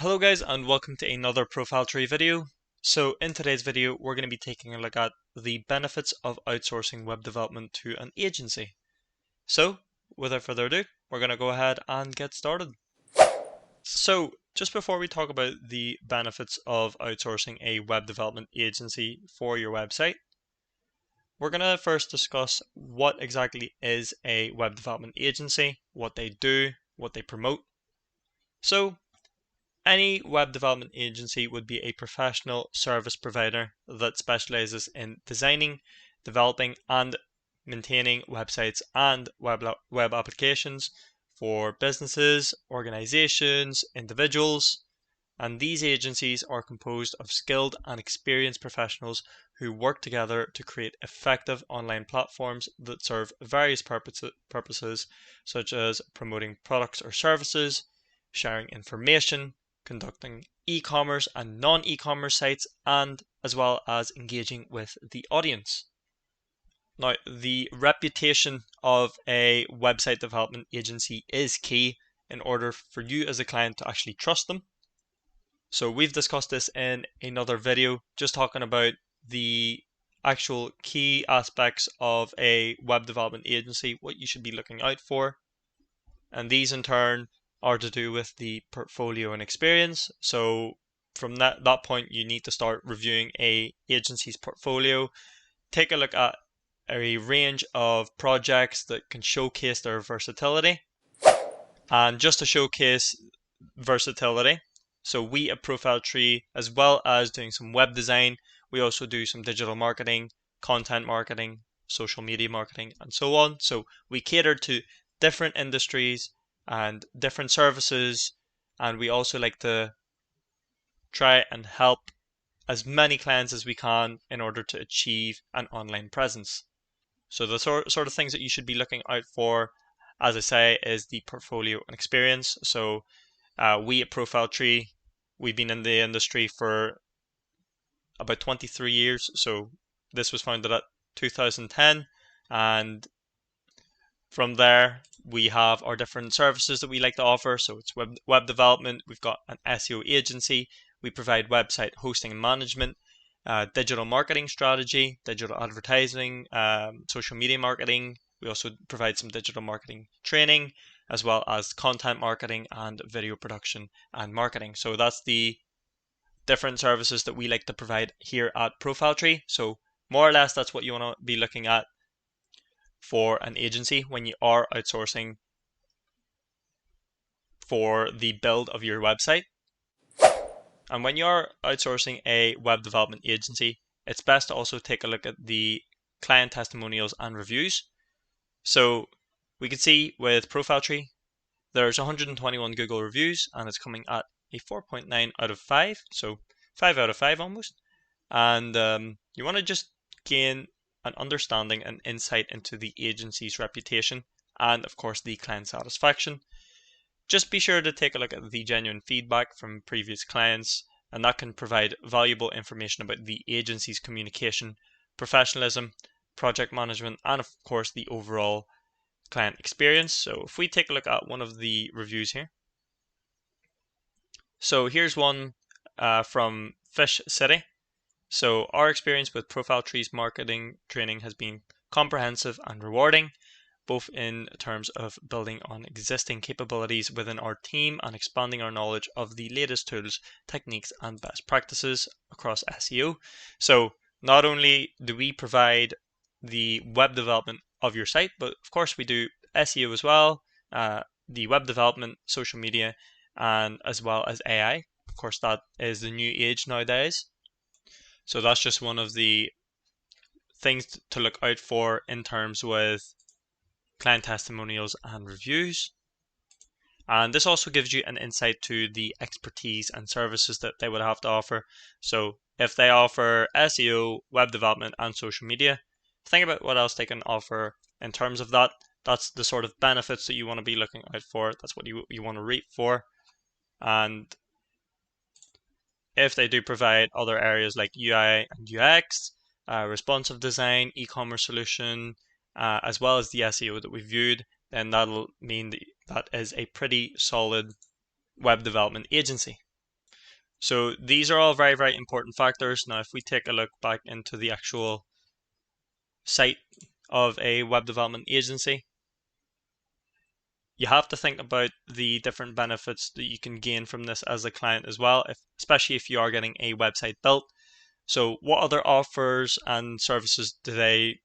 Hello guys, and welcome to another ProfileTree video. So in today's video we're going to be taking a look at the benefits of outsourcing web development to an agency. So without further ado, we're going to go ahead and get started. So just before we talk about the benefits of outsourcing a web development agency for your website, we're going to first discuss what exactly is a web development agency, what they do, what they promote. So any web development agency would be a professional service provider that specializes in designing, developing, and maintaining websites and web applications for businesses, organizations, individuals. And these agencies are composed of skilled and experienced professionals who work together to create effective online platforms that serve various purposes such as promoting products or services, sharing information, conducting e-commerce and non-e-commerce sites, and as well as engaging with the audience. Now, the reputation of a website development agency is key in order for you as a client to actually trust them. So we've discussed this in another video, just talking about the actual key aspects of a web development agency, what you should be looking out for. And these in turn are to do with the portfolio and experience. So from that point, you need to start reviewing a agency's portfolio. Take a look at a range of projects that can showcase their versatility. And just to showcase versatility, so we at ProfileTree, as well as doing some web design, we also do some digital marketing, content marketing, social media marketing, and so on. So we cater to different industries and different services, and we also like to try and help as many clients as we can in order to achieve an online presence. So the sort of things that you should be looking out for, as I say, is the portfolio and experience. So we at ProfileTree, we've been in the industry for about 23 years. So this was founded at 2010, and from there we have our different services that we like to offer. So it's web development, we've got an SEO agency, we provide website hosting and management, digital marketing strategy, digital advertising, social media marketing. We also provide some digital marketing training, as well as content marketing and video production and marketing. So that's the different services that we like to provide here at ProfileTree. So more or less that's what you want to be looking at for an agency when you are outsourcing for the build of your website. And when you're outsourcing a web development agency, it's best to also take a look at the client testimonials and reviews. So we can see with ProfileTree, there's 121 Google reviews, and it's coming at a 4.9 out of 5, so 5 out of 5 almost. And you want to just gain an understanding and insight into the agency's reputation and of course the client satisfaction. Just be sure to take a look at the genuine feedback from previous clients, and that can provide valuable information about the agency's communication, professionalism, project management, and of course the overall client experience. So if we take a look at one of the reviews here. So here's one from Fish City. So our experience with ProfileTree's marketing training has been comprehensive and rewarding, both in terms of building on existing capabilities within our team and expanding our knowledge of the latest tools, techniques, and best practices across SEO. So not only do we provide the web development of your site, but of course we do SEO as well, the web development, social media, and as well as AI. Of course, that is the new age nowadays. So that's just one of the things to look out for in terms with client testimonials and reviews. And this also gives you an insight to the expertise and services that they would have to offer. So if they offer SEO, web development, and social media, think about what else they can offer in terms of that. That's the sort of benefits that you want to be looking out for. That's what you want to reap for. And if they do provide other areas like UI and UX, responsive design, e-commerce solution, as well as the SEO that we viewed, then that'll mean that is a pretty solid web development agency. So these are all very, very important factors. Now, if we take a look back into the actual site of a web development agency, you have to think about the different benefits that you can gain from this as a client as well, especially if you are getting a website built. So what other offers and services do they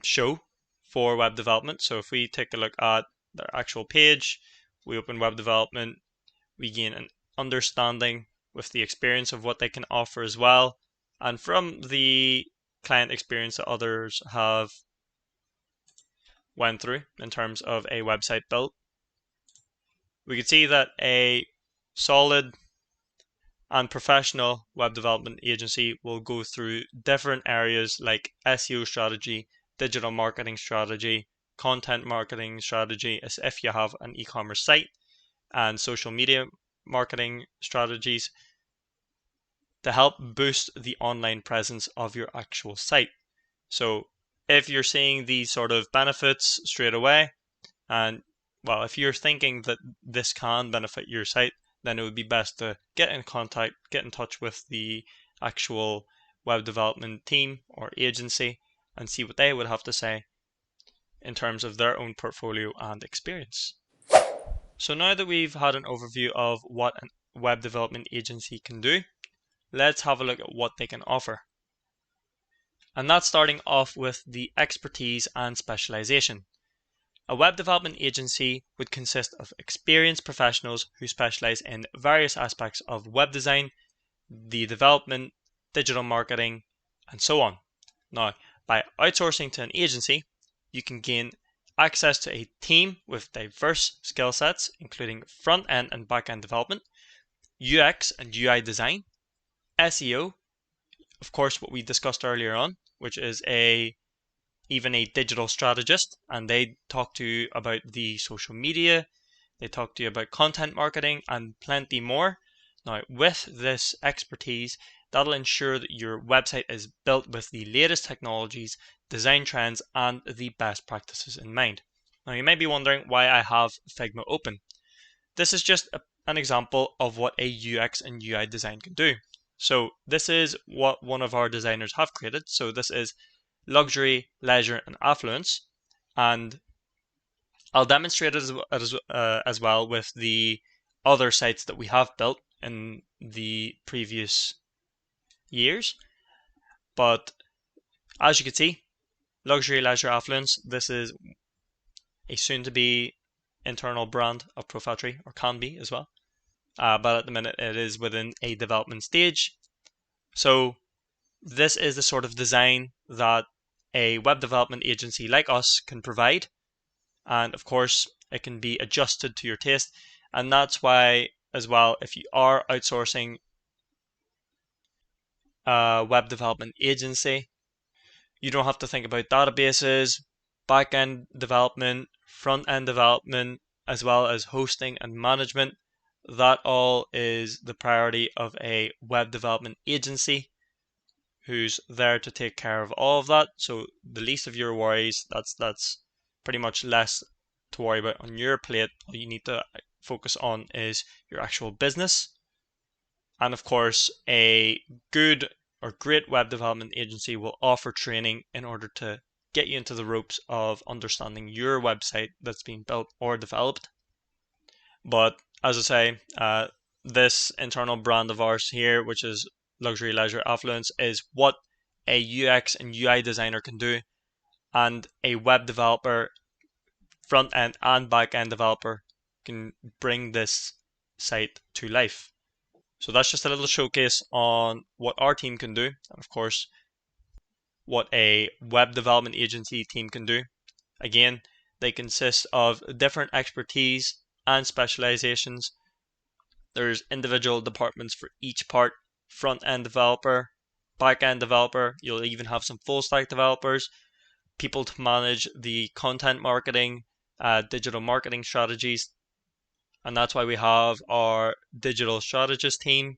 show for web development? So if we take a look at their actual page, we open web development, we gain an understanding with the experience of what they can offer as well. And from the client experience that others have went through in terms of a website built, we can see that a solid and professional web development agency will go through different areas like SEO strategy, digital marketing strategy, content marketing strategy, as if you have an e-commerce site, and social media marketing strategies to help boost the online presence of your actual site. So if you're seeing these sort of benefits straight away, and well, if you're thinking that this can benefit your site, then it would be best to get in touch with the actual web development team or agency and see what they would have to say in terms of their own portfolio and experience. So now that we've had an overview of what a web development agency can do, let's have a look at what they can offer. And that's starting off with the expertise and specialization. A web development agency would consist of experienced professionals who specialize in various aspects of web design, the development, digital marketing, and so on. Now, by outsourcing to an agency, you can gain access to a team with diverse skill sets, including front-end and back-end development, UX and UI design, SEO, of course, what we discussed earlier on, which is even a digital strategist, and they talk to you about the social media, they talk to you about content marketing and plenty more. Now, with this expertise, that'll ensure that your website is built with the latest technologies, design trends, and the best practices in mind. Now, you may be wondering why I have Figma open. This is just an example of what a UX and UI design can do. So this is what one of our designers have created. So this is luxury, leisure, and affluence, and I'll demonstrate it as well with the other sites that we have built in the previous years. But as you can see, luxury, leisure, affluence, this is a soon-to-be internal brand of ProfileTree, or can be as well. But at the minute it is within a development stage. So this is the sort of design that a web development agency like us can provide, and of course it can be adjusted to your taste, and that's why as well, if you are outsourcing a web development agency, you don't have to think about databases, back-end development, front-end development, as well as hosting and management. That all is the priority of a web development agency who's there to take care of all of that. So the least of your worries, that's pretty much less to worry about on your plate. All you need to focus on is your actual business. And of course, a good or great web development agency will offer training in order to get you into the ropes of understanding your website that's being built or developed. But as I say, this internal brand of ours here, which is luxury, leisure, affluence, is what a UX and UI designer can do, and a web developer, front end and back end developer, can bring this site to life. So that's just a little showcase on what our team can do, and of course what a web development agency team can do. Again, they consist of different expertise and specializations. There's individual departments for each part: front-end developer, back-end developer, you'll even have some full-stack developers, people to manage the content marketing, digital marketing strategies, and that's why we have our digital strategist team.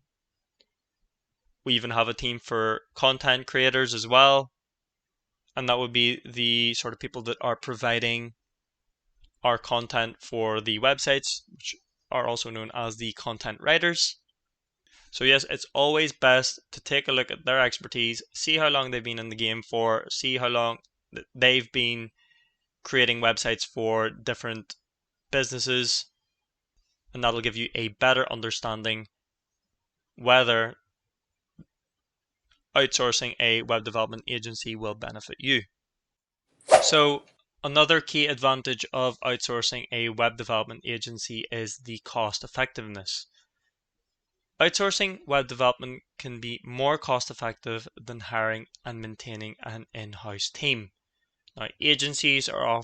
We even have a team for content creators as well, and that would be the sort of people that are providing our content for the websites, which are also known as the content writers. So yes, it's always best to take a look at their expertise, see how long they've been in the game for, see how long they've been creating websites for different businesses, and that'll give you a better understanding whether outsourcing a web development agency will benefit you. So another key advantage of outsourcing a web development agency is the cost effectiveness. Outsourcing web development can be more cost effective than hiring and maintaining an in-house team. Now, agencies are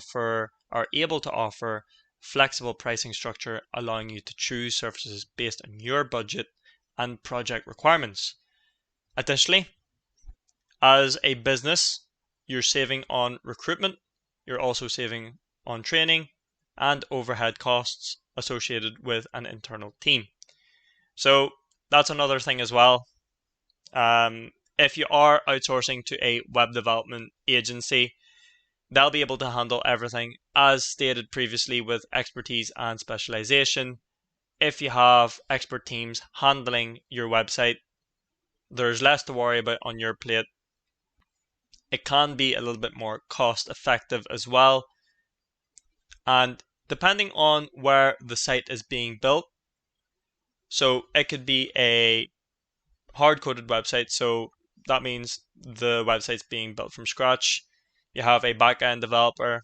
able to offer flexible pricing structure, allowing you to choose services based on your budget and project requirements. Additionally, as a business, you're saving on recruitment, you're also saving on training and overhead costs associated with an internal team. So that's another thing as well. If you are outsourcing to a web development agency, they'll be able to handle everything as stated previously with expertise and specialization. If you have expert teams handling your website, there's less to worry about on your plate. It can be a little bit more cost effective as well. And depending on where the site is being built, so it could be a hard-coded website, so that means the website's being built from scratch. You have a back-end developer,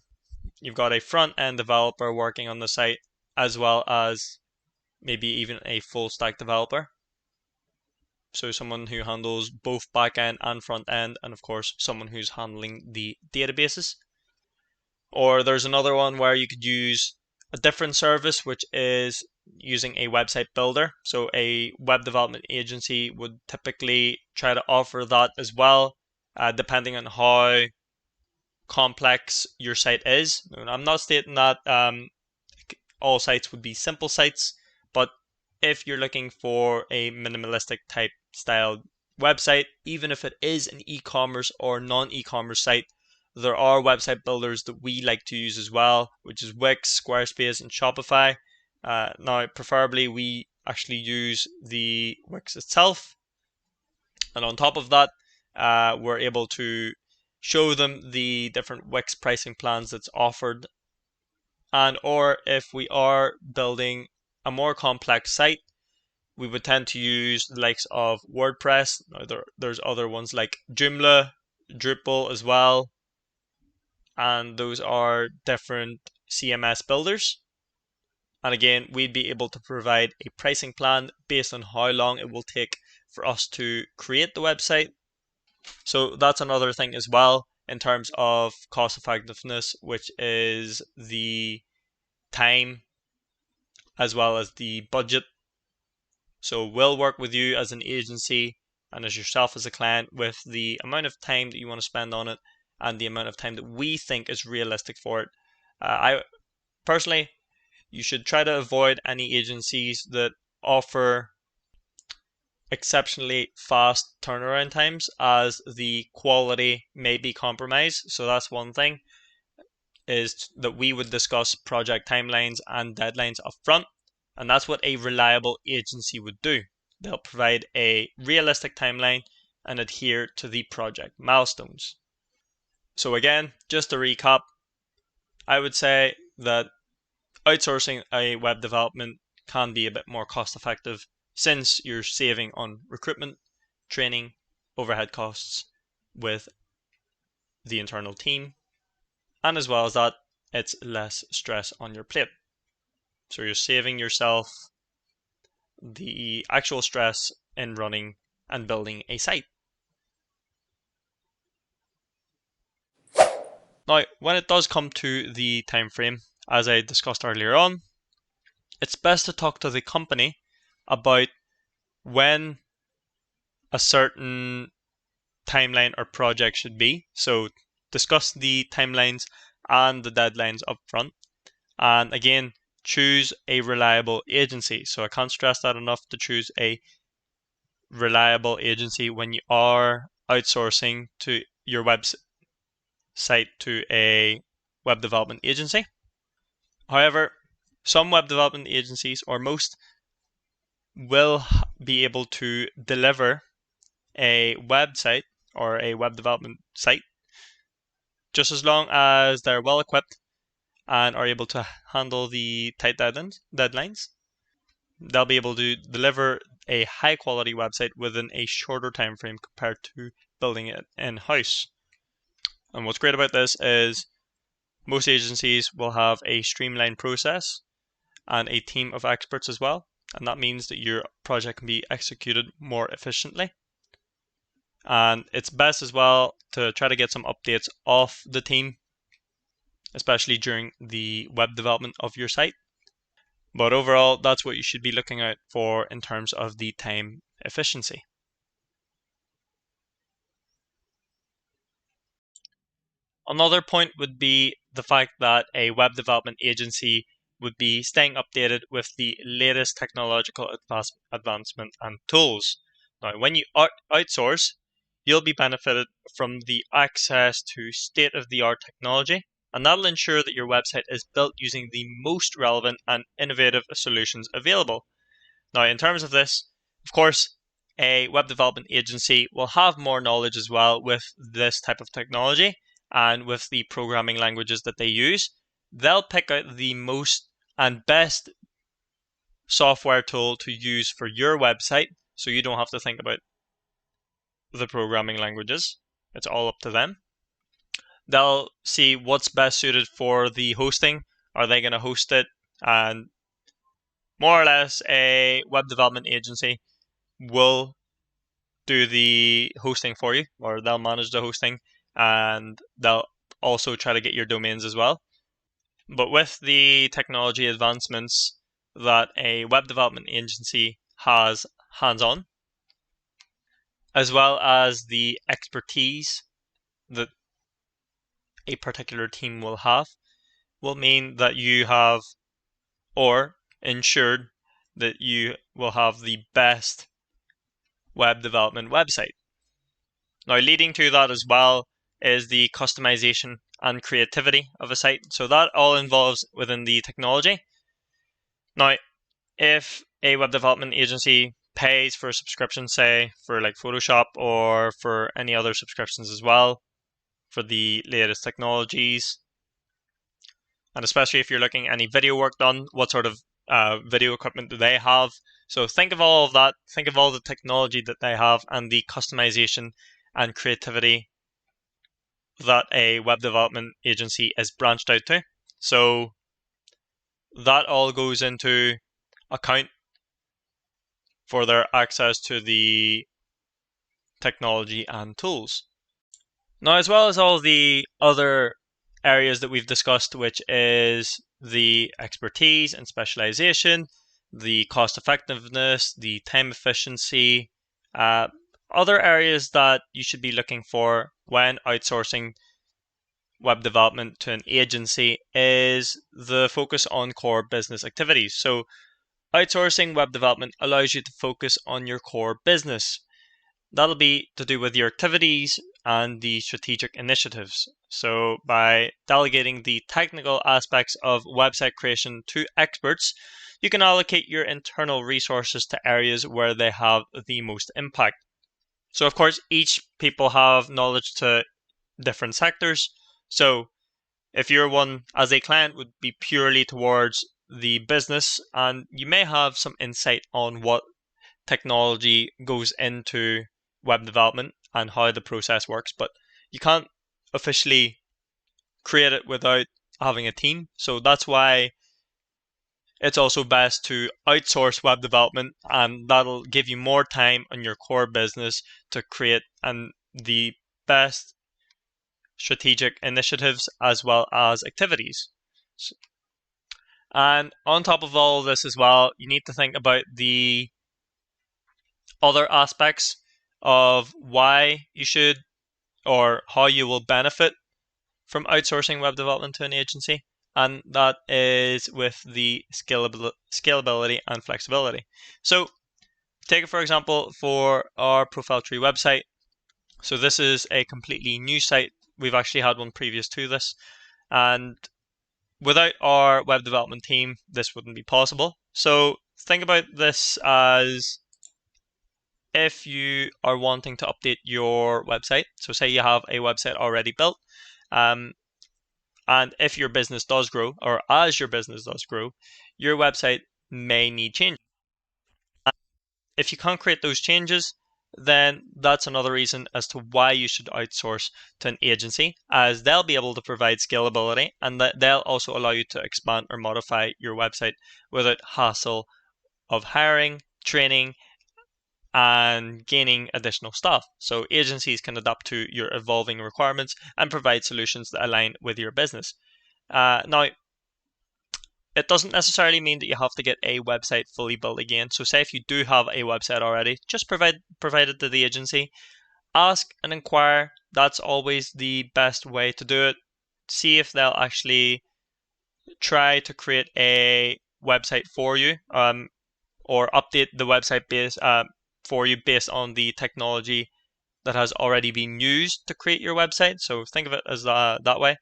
you've got a front-end developer working on the site, as well as maybe even a full-stack developer. So someone who handles both back-end and front-end, and of course someone who's handling the databases. Or there's another one where you could use a different service, which is using a website builder. So a web development agency would typically try to offer that as well, depending on how complex your site is. I'm not stating that all sites would be simple sites, but if you're looking for a minimalistic type style website, even if it is an e-commerce or non-e-commerce site, there are website builders that we like to use as well, which is Wix, Squarespace, and Shopify. Now, preferably we actually use the Wix itself, and on top of that, we're able to show them the different Wix pricing plans that's offered. And or if we are building a more complex site, we would tend to use the likes of WordPress. Now there's other ones like Joomla, Drupal as well, and those are different CMS builders. And again, we'd be able to provide a pricing plan based on how long it will take for us to create the website. So that's another thing as well in terms of cost effectiveness, which is the time as well as the budget. So we'll work with you as an agency and as yourself as a client with the amount of time that you want to spend on it and the amount of time that we think is realistic for it. I personally, you should try to avoid any agencies that offer exceptionally fast turnaround times, as the quality may be compromised. So that's one thing, is that we would discuss project timelines and deadlines up front, and that's what a reliable agency would do. They'll provide a realistic timeline and adhere to the project milestones. So again, just to recap, I would say that outsourcing a web development can be a bit more cost effective since you're saving on recruitment, training, overhead costs with the internal team, and as well as that, it's less stress on your plate. So you're saving yourself the actual stress in running and building a site. Now, when it does come to the time frame, as I discussed earlier on, it's best to talk to the company about when a certain timeline or project should be. So discuss the timelines and the deadlines up front. And again, choose a reliable agency. So I can't stress that enough, to choose a reliable agency when you are outsourcing to your website to a web development agency. However, some web development agencies, or most, will be able to deliver a website or a web development site just as long as they're well equipped and are able to handle the tight deadlines. They'll be able to deliver a high quality website within a shorter time frame compared to building it in-house. And what's great about this is most agencies will have a streamlined process and a team of experts as well, and that means that your project can be executed more efficiently. And it's best as well to try to get some updates off the team, especially during the web development of your site. But overall, that's what you should be looking out for in terms of the time efficiency. Another point would be the fact that a web development agency would be staying updated with the latest technological advancement and tools. Now, when you outsource, you'll be benefited from the access to state-of-the-art technology, and that'll ensure that your website is built using the most relevant and innovative solutions available. Now, in terms of this, of course, a web development agency will have more knowledge as well with this type of technology and with the programming languages that they use. They'll pick out the most and best software tool to use for your website, so you don't have to think about the programming languages. It's all up to them. They'll see what's best suited for the hosting. Are they going to host it? And more or less, a web development agency will do the hosting for you, or they'll manage the hosting, and they'll also try to get your domains as well. But with the technology advancements that a web development agency has hands-on, as well as the expertise that a particular team will have, will mean that you have, or ensured that you will have the best web development website. Now, leading to that as well is the customization and creativity of a site. So that all involves within the technology. Now, if a web development agency pays for a subscription, say for like Photoshop or for any other subscriptions as well, for the latest technologies, and especially if you're looking at any video work done, what sort of video equipment do they have? So think of all of that, think of all the technology that they have and the customization and creativity that a web development agency is branched out to. So that all goes into account for their access to the technology and tools. Now, as well as all the other areas that we've discussed, which is the expertise and specialization, the cost effectiveness, the time efficiency, other areas that you should be looking for when outsourcing web development to an agency is the focus on core business activities. So outsourcing web development allows you to focus on your core business. That'll be to do with your activities and the strategic initiatives. So by delegating the technical aspects of website creation to experts, you can allocate your internal resources to areas where they have the most impact. So of course, each people have knowledge to different sectors. So if you're one as a client would be purely towards the business, and you may have some insight on what technology goes into web development and how the process works, but you can't officially create it without having a team. So that's why it's also best to outsource web development, and that'll give you more time on your core business to create and the best strategic initiatives as well as activities. And on top of all of this as well, you need to think about the other aspects of why you should or how you will benefit from outsourcing web development to an agency, and that is with the scalability and flexibility. So take it for example for our ProfileTree website. So this is a completely new site. We've actually had one previous to this, and without our web development team, this wouldn't be possible. So think about this as if you are wanting to update your website. So say you have a website already built, and if your business does grow, or as your business does grow, your website may need change. If you can't create those changes, then that's another reason as to why you should outsource to an agency, as they'll be able to provide scalability and that they'll also allow you to expand or modify your website without hassle of hiring, training, and gaining additional staff. So agencies can adapt to your evolving requirements and provide solutions that align with your business. Now, it doesn't necessarily mean that you have to get a website fully built again. So say if you do have a website already, just provide it to the agency. Ask and inquire. That's always the best way to do it. See if they'll actually try to create a website for you, or update the website for you based on the technology that has already been used to create your website. So think of it as that way.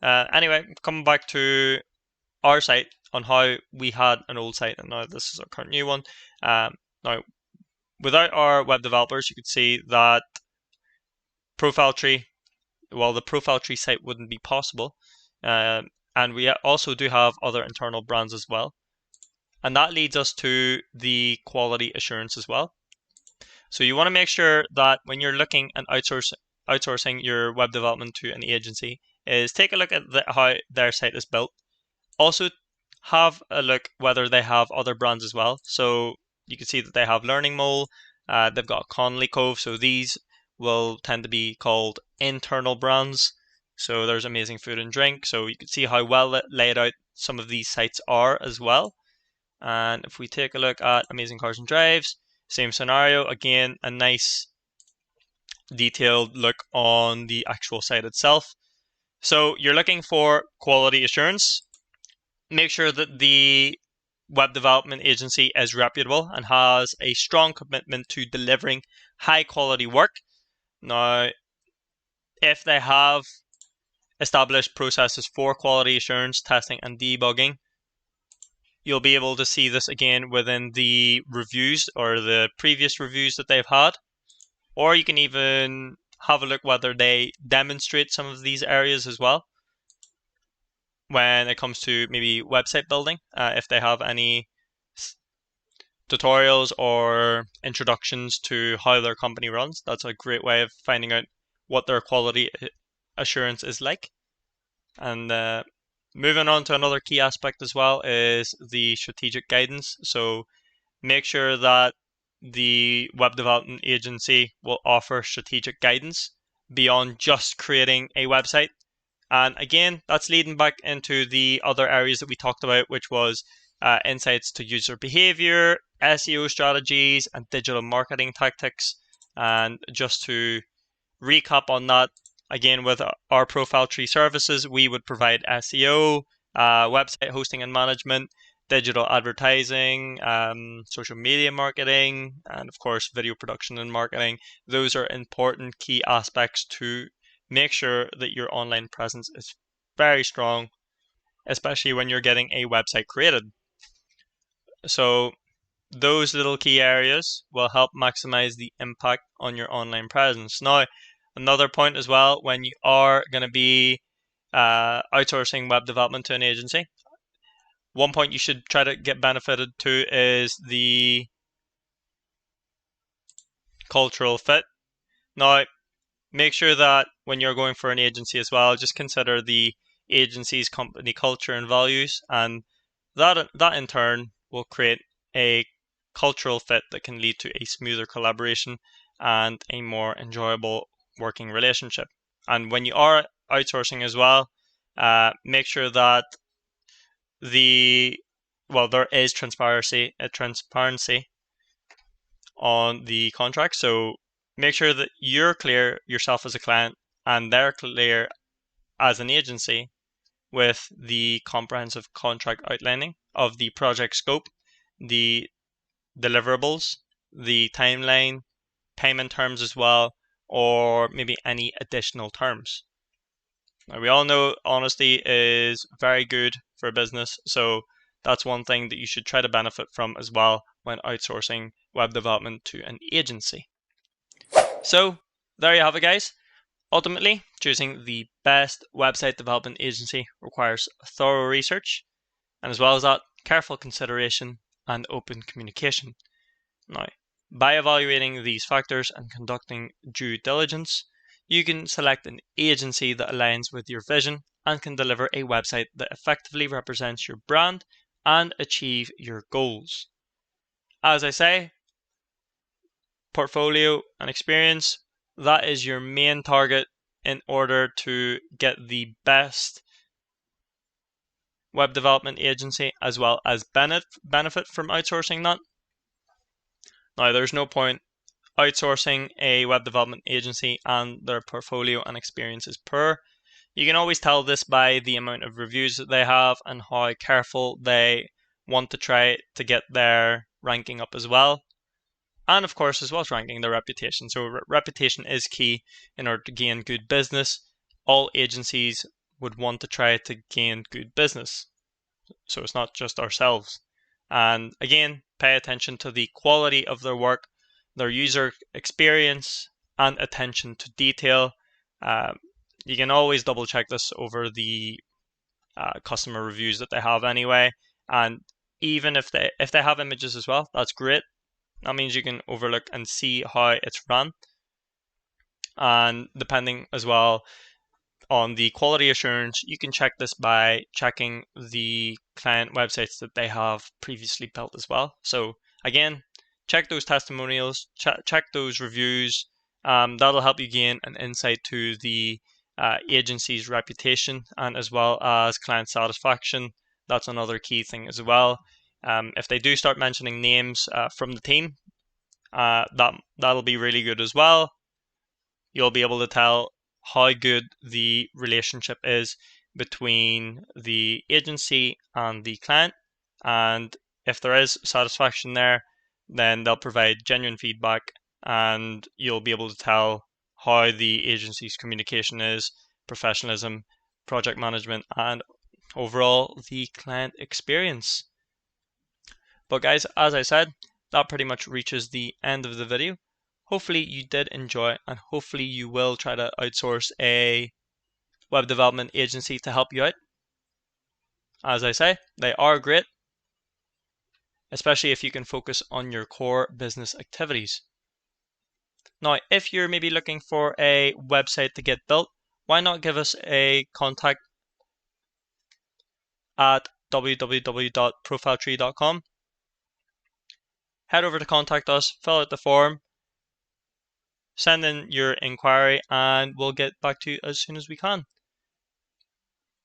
Anyway, coming back to our site, on how we had an old site and now this is our current new one. Now, without our web developers, you could see that ProfileTree, well, the ProfileTree site wouldn't be possible. And we also do have other internal brands as well. And that leads us to the quality assurance as well. So you want to make sure that when you're looking at outsourcing your web development to an agency, is take a look at how their site is built. Also, have a look whether they have other brands as well. So you can see that they have Learning Mole, they've got Conley Cove, so these will tend to be called internal brands. So there's Amazing Food and Drink, so you can see how well laid out some of these sites are as well. And if we take a look at Amazing Cars and Drives, same scenario, again, a nice detailed look on the actual site itself. So you're looking for quality assurance. Make sure that the web development agency is reputable and has a strong commitment to delivering high quality work. Now, if they have established processes for quality assurance, testing, and debugging, you'll be able to see this again within the reviews or the previous reviews that they've had. Or you can even have a look whether they demonstrate some of these areas as well when it comes to maybe website building, if they have any tutorials or introductions to how their company runs. That's a great way of finding out what their quality assurance is like. And moving on to another key aspect as well is the strategic guidance. So make sure that the web development agency will offer strategic guidance beyond just creating a website. And again, that's leading back into the other areas that we talked about, which was insights to user behavior, SEO strategies, and digital marketing tactics. And just to recap on that, again, with our ProfileTree services, we would provide SEO, website hosting and management, digital advertising, social media marketing, and of course, video production and marketing. Those are important key aspects to make sure that your online presence is very strong, especially when you're getting a website created. So those little key areas will help maximize the impact on your online presence. Now, another point as well, when you are going to be outsourcing web development to an agency, one point you should try to get benefited to is the cultural fit. Now, make sure that when you're going for an agency as well, just consider the agency's company culture and values, and that in turn will create a cultural fit that can lead to a smoother collaboration and a more enjoyable working relationship. And when you are outsourcing as well, make sure that there is transparency on the contract. So make sure that you're clear yourself as a client and they're clear as an agency with the comprehensive contract outlining of the project scope, the deliverables, the timeline, payment terms as well, or maybe any additional terms. Now, we all know honesty is very good for business, so that's one thing that you should try to benefit from as well when outsourcing web development to an agency. So there you have it, guys. Ultimately, choosing the best website development agency requires thorough research, and as well as that, careful consideration and open communication. Now, by evaluating these factors and conducting due diligence, you can select an agency that aligns with your vision and can deliver a website that effectively represents your brand and achieve your goals. As I say, portfolio and experience, that is your main target in order to get the best web development agency as well as benefit from outsourcing that. Now, there's no point outsourcing a web development agency and their portfolio and experience is poor. You can always tell this by the amount of reviews that they have and how careful they want to try to get their ranking up as well. And of course, as well as ranking, their reputation. So reputation is key in order to gain good business. All agencies would want to try to gain good business. So it's not just ourselves. And again, pay attention to the quality of their work, their user experience, and attention to detail. You can always double check this over the customer reviews that they have anyway. And even if they have images as well, that's great. That means you can overlook and see how it's run. And depending as well on the quality assurance, you can check this by checking the client websites that they have previously built as well. So again, check those testimonials, check those reviews. That'll help you gain an insight to the agency's reputation and as well as client satisfaction. That's another key thing as well. If they do start mentioning names from the team, that'll be really good as well. You'll be able to tell how good the relationship is between the agency and the client, and if there is satisfaction there, then they'll provide genuine feedback and you'll be able to tell how the agency's communication is, professionalism, project management, and overall the client experience. But guys, as I said, that pretty much reaches the end of the video. Hopefully you did enjoy, and hopefully you will try to outsource a web development agency to help you out. As I say, they are great, especially if you can focus on your core business activities. Now, if you're maybe looking for a website to get built, why not give us a contact at www.profiletree.com. Head over to contact us, fill out the form, send in your inquiry, and we'll get back to you as soon as we can.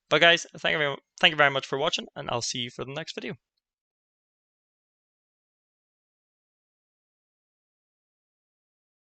But guys, thank you very much for watching, and I'll see you for the next video.